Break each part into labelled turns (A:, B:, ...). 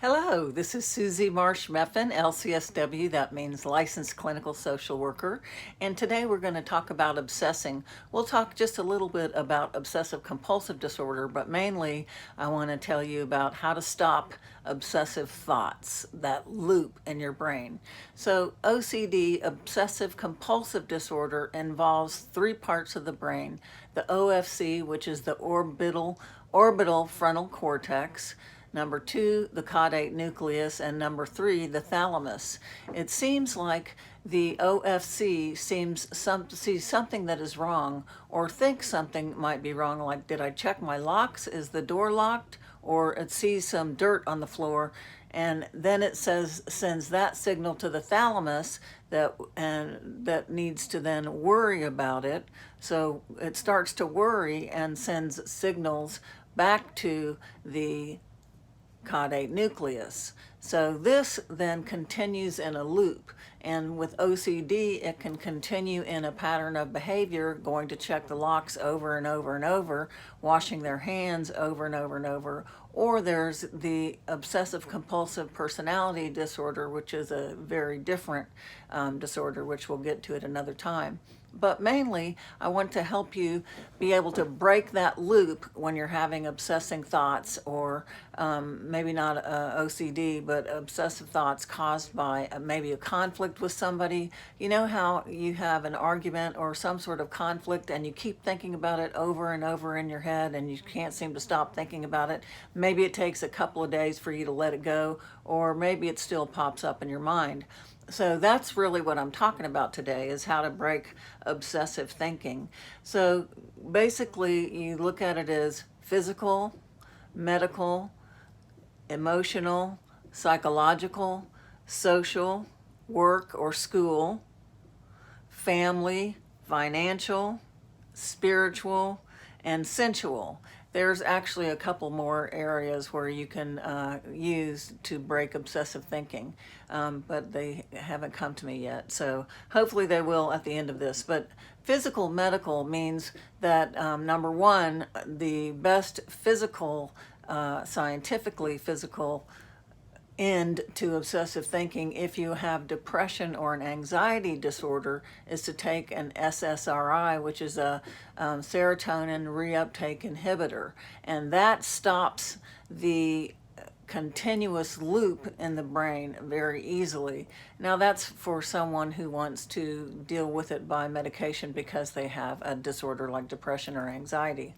A: Hello, this is Susie Marsh Meffin, LCSW, that means Licensed Clinical Social Worker, and today we're going to talk about obsessing. We'll talk just a little bit about obsessive compulsive disorder, but mainly I want to tell you about how to stop obsessive thoughts, that loop in your brain. So OCD, obsessive compulsive disorder, involves three parts of the brain: the OFC, which is the orbital frontal cortex; number two, the caudate nucleus; and number three, the thalamus. It seems like the OFC sees something that is wrong, or thinks something might be wrong, like, did I check my locks? Is the door locked? Or it sees some dirt on the floor, and then it sends that signal to the thalamus that needs to then worry about it. So it starts to worry and sends signals back to the caudate nucleus. So this then continues in a loop. And with OCD, it can continue in a pattern of behavior, going to check the locks over and over and over, washing their hands over and over and over. Or there's the obsessive compulsive personality disorder, which is a very different disorder, which we'll get to at another time. But mainly, I want to help you be able to break that loop when you're having obsessing thoughts, or maybe not OCD, but obsessive thoughts caused by maybe a conflict with somebody. You know how you have an argument or some sort of conflict and you keep thinking about it over and over in your head and you can't seem to stop thinking about it? Maybe it takes a couple of days for you to let it go, or maybe it still pops up in your mind. So that's really what I'm talking about today, is how to break obsessive thinking. So basically, you look at it as physical, medical, emotional, psychological, social, work or school, family, financial, spiritual, and sensual. There's actually a couple more areas where you can use to break obsessive thinking, but they haven't come to me yet. So hopefully they will at the end of this. But physical medical means that, number one, the best physical, scientifically physical end to obsessive thinking, if you have depression or an anxiety disorder, is to take an SSRI, which is a serotonin reuptake inhibitor, and that stops the continuous loop in the brain very easily. Now that's for someone who wants to deal with it by medication because they have a disorder like depression or anxiety.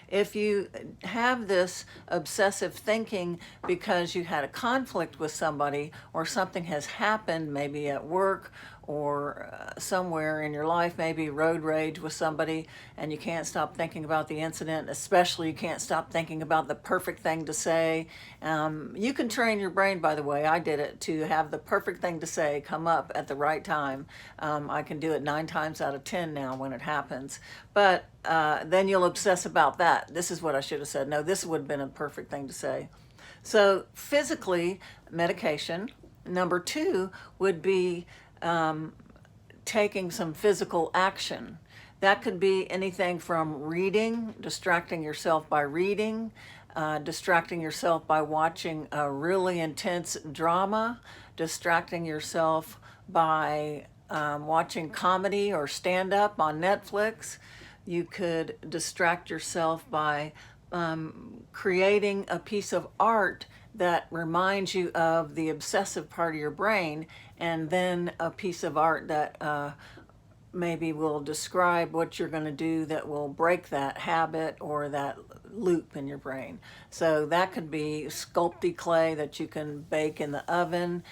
A: If you have this obsessive thinking because you had a conflict with somebody, or something has happened, maybe at work or somewhere in your life, maybe road rage with somebody, and you can't stop thinking about the incident, especially you can't stop thinking about the perfect thing to say. You can train your brain, by the way, I did it, to have the perfect thing to say come up at the right time. I can do it 9 times out of 10 now when it happens. But then you'll obsess about that. This is what I should have said. No, this would have been a perfect thing to say. So physically, medication. Number two would be taking some physical action. That could be anything from reading, distracting yourself by reading, distracting yourself by watching a really intense drama, distracting yourself by watching comedy or stand-up on Netflix. You could distract yourself by creating a piece of art that reminds you of the obsessive part of your brain, and then a piece of art that maybe will describe what you're going to do that will break that habit or that loop in your brain. So that could be sculpty clay that you can bake in the oven.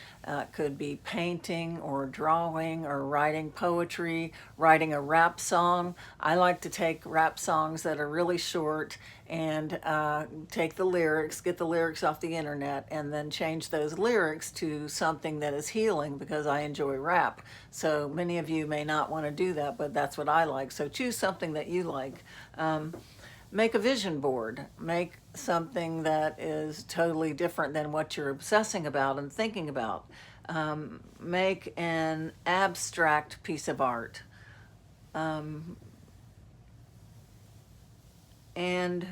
A: Could be painting or drawing or writing poetry, writing a rap song. I like to take rap songs that are really short and take the lyrics, get the lyrics off the internet, and then change those lyrics to something that is healing, because I enjoy rap. So many of you may not want to do that, but that's what I like. So choose something that you like. Make a vision board. Make something that is totally different than what you're obsessing about and thinking about. Make an abstract piece of art. And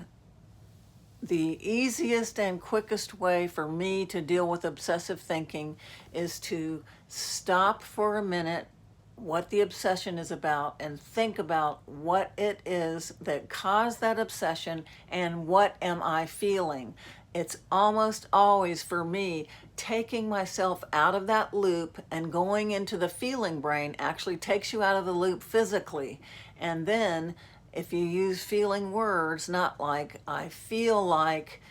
A: The easiest and quickest way for me to deal with obsessive thinking is to stop for a minute what the obsession is about and think about what it is that caused that obsession and what am I feeling. It's almost always for me taking myself out of that loop and going into the feeling brain actually takes you out of the loop physically. And then if you use feeling words, not like I feel like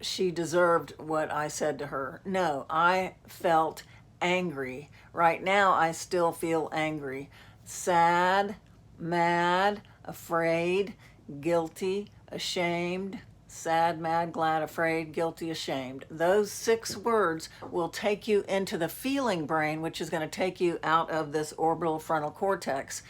A: she deserved what I said to her. No, I felt angry. Right now, I still feel angry. Sad, mad, afraid, guilty, ashamed. Sad, mad, glad, afraid, guilty, ashamed. Those 6 words will take you into the feeling brain, which is going to take you out of this orbital frontal cortex.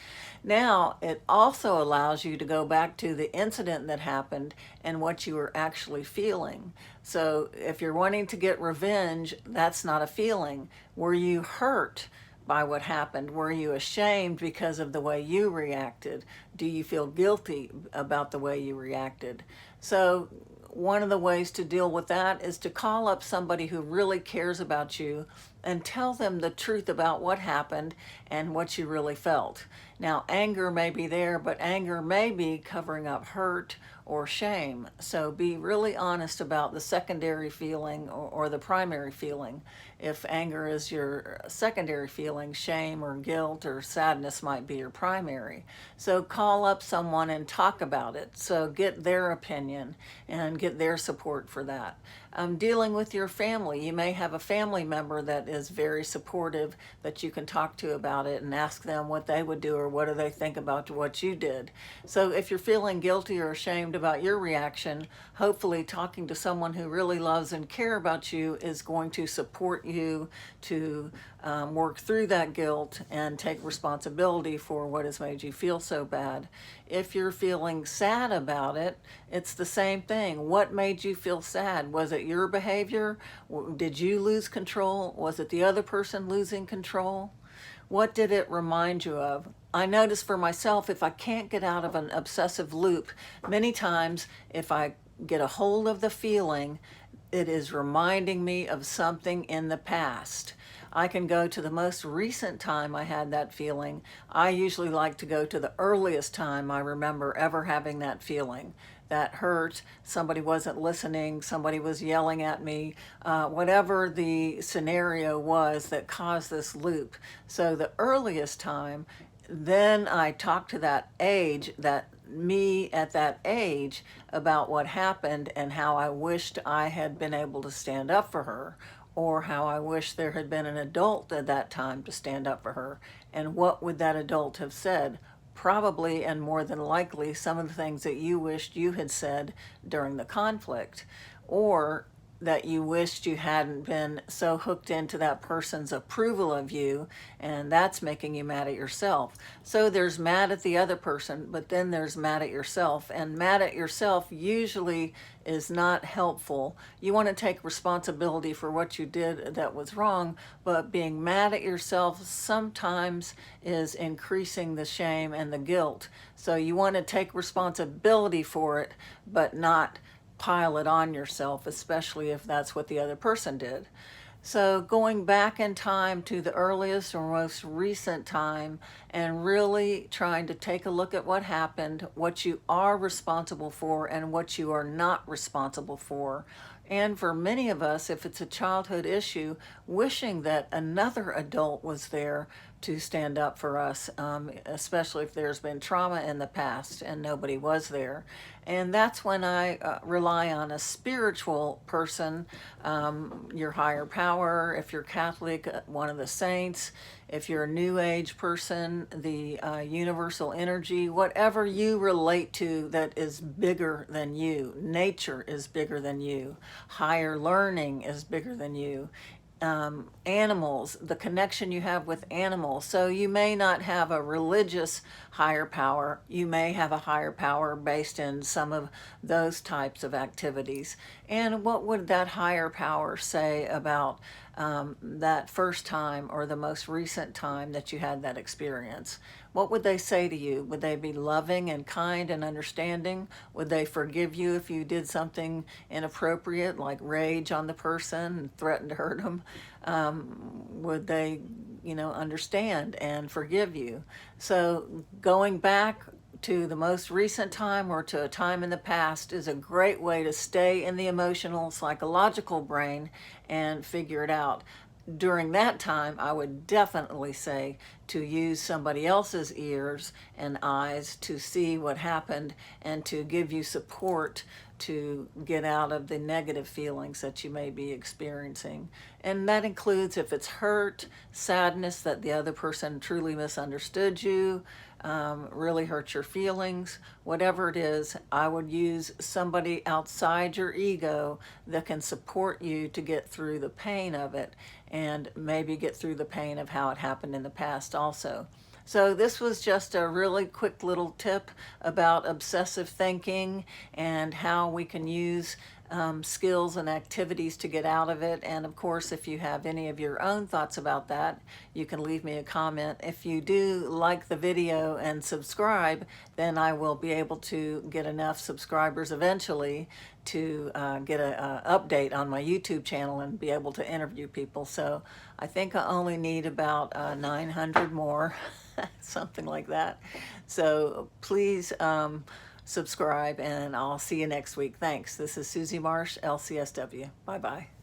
A: Now, it also allows you to go back to the incident that happened and what you were actually feeling. So if you're wanting to get revenge, that's not a feeling. Were you hurt by what happened? Were you ashamed because of the way you reacted? Do you feel guilty about the way you reacted? So one of the ways to deal with that is to call up somebody who really cares about you and tell them the truth about what happened and what you really felt. Now, anger may be there, but anger may be covering up hurt or shame. So be really honest about the secondary feeling or the primary feeling. If anger is your secondary feeling, shame or guilt or sadness might be your primary. So call up someone and talk about it. So get their opinion and get their support for that. Dealing with your family, you may have a family member that is very supportive that you can talk to about it and ask them what they would do or what do they think about what you did. So if you're feeling guilty or ashamed about your reaction, hopefully talking to someone who really loves and care about you is going to support you to work through that guilt and take responsibility for what has made you feel so bad. If you're feeling sad about it, it's the same thing. What made you feel sad? Was it your behavior? Did you lose control? Was it the other person losing control? What did it remind you of? I notice for myself, if I can't get out of an obsessive loop, many times if I get a hold of the feeling, it is reminding me of something in the past. I can go to the most recent time I had that feeling. I usually like to go to the earliest time I remember ever having that feeling. That hurt, somebody wasn't listening, somebody was yelling at me, whatever the scenario was that caused this loop. So the earliest time, then I talk to that age, that me at that age, about what happened and how I wished I had been able to stand up for her, or how I wish there had been an adult at that time to stand up for her. And what would that adult have said? Probably and more than likely some of the things that you wished you had said during the conflict, or that you wished you hadn't been so hooked into that person's approval of you, and that's making you mad at yourself. So there's mad at the other person, but then there's mad at yourself, and mad at yourself usually is not helpful. You want to take responsibility for what you did that was wrong, but being mad at yourself sometimes is increasing the shame and the guilt. So you want to take responsibility for it, but not pile it on yourself, especially if that's what the other person did. So going back in time to the earliest or most recent time and really trying to take a look at what happened, what you are responsible for and what you are not responsible for. And for many of us, if it's a childhood issue, wishing that another adult was there to stand up for us, especially if there's been trauma in the past and nobody was there. And that's when I rely on a spiritual person, your higher power. If you're Catholic, one of the saints. If you're a New Age person, the universal energy, whatever you relate to that is bigger than you. Nature is bigger than you. Higher learning is bigger than you. Animals, the connection you have with animals. So you may not have a religious higher power. You may have a higher power based in some of those types of activities. And what would that higher power say about that first time or the most recent time that you had that experience? What would they say to you? Would they be loving and kind and understanding? Would they forgive you if you did something inappropriate, like rage on the person and threaten to hurt them? Would they, understand and forgive you? So going back to the most recent time or to a time in the past is a great way to stay in the emotional, psychological brain and figure it out. During that time, I would definitely say to use somebody else's ears and eyes to see what happened and to give you support to get out of the negative feelings that you may be experiencing. And that includes if it's hurt, sadness that the other person truly misunderstood you, really hurt your feelings, whatever it is, I would use somebody outside your ego that can support you to get through the pain of it and maybe get through the pain of how it happened in the past also. So this was just a really quick little tip about obsessive thinking and how we can use skills and activities to get out of it. And of course, if you have any of your own thoughts about that, you can leave me a comment. If you do like the video and subscribe, then I will be able to get enough subscribers eventually to get an update on my YouTube channel and be able to interview people. So I think I only need about 900 more, something like that. So please subscribe, and I'll see you next week. Thanks. This is Susie Marsh, LCSW. Bye-bye.